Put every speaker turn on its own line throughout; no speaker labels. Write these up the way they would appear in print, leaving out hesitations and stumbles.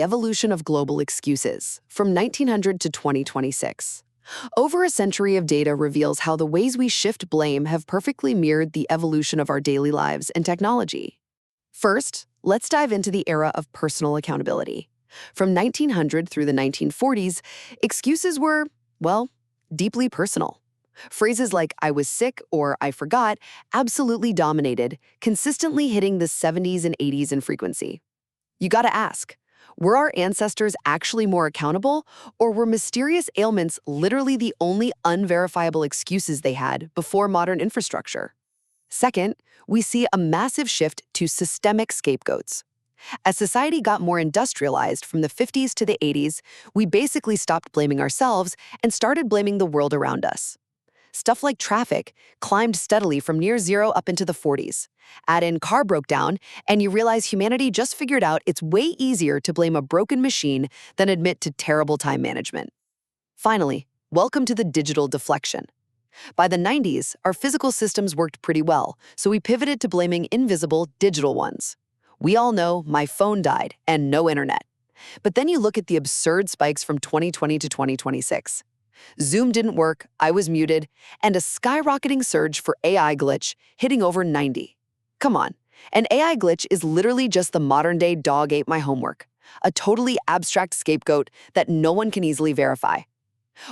Evolution of global excuses, from 1900 to 2026. Over a century of data reveals how the ways we shift blame have perfectly mirrored the evolution of our daily lives and technology. First, let's dive into the era of personal accountability. From 1900 through the 1940s, excuses were, well, deeply personal. Phrases like "I was sick" or "I forgot" absolutely dominated, consistently hitting the 70s and 80s in frequency. You gotta ask, were our ancestors actually more accountable, or were mysterious ailments literally the only unverifiable excuses they had before modern infrastructure? Second, we see a massive shift to systemic scapegoats. As society got more industrialized from the 50s to the 80s, we basically stopped blaming ourselves and started blaming the world around us. Stuff like traffic climbed steadily from near zero up into the 40s. Add in car broke down, and you realize humanity just figured out it's way easier to blame a broken machine than admit to terrible time management. Finally, welcome to the digital deflection. By the 90s, our physical systems worked pretty well, so we pivoted to blaming invisible digital ones. We all know my phone died and no internet. But then you look at the absurd spikes from 2020 to 2026. Zoom didn't work, I was muted, and a skyrocketing surge for AI glitch hitting over 90. Come on, an AI glitch is literally just the modern-day dog ate my homework, a totally abstract scapegoat that no one can easily verify.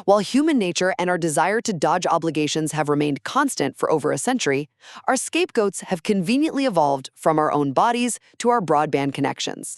While human nature and our desire to dodge obligations have remained constant for over a century, our scapegoats have conveniently evolved from our own bodies to our broadband connections.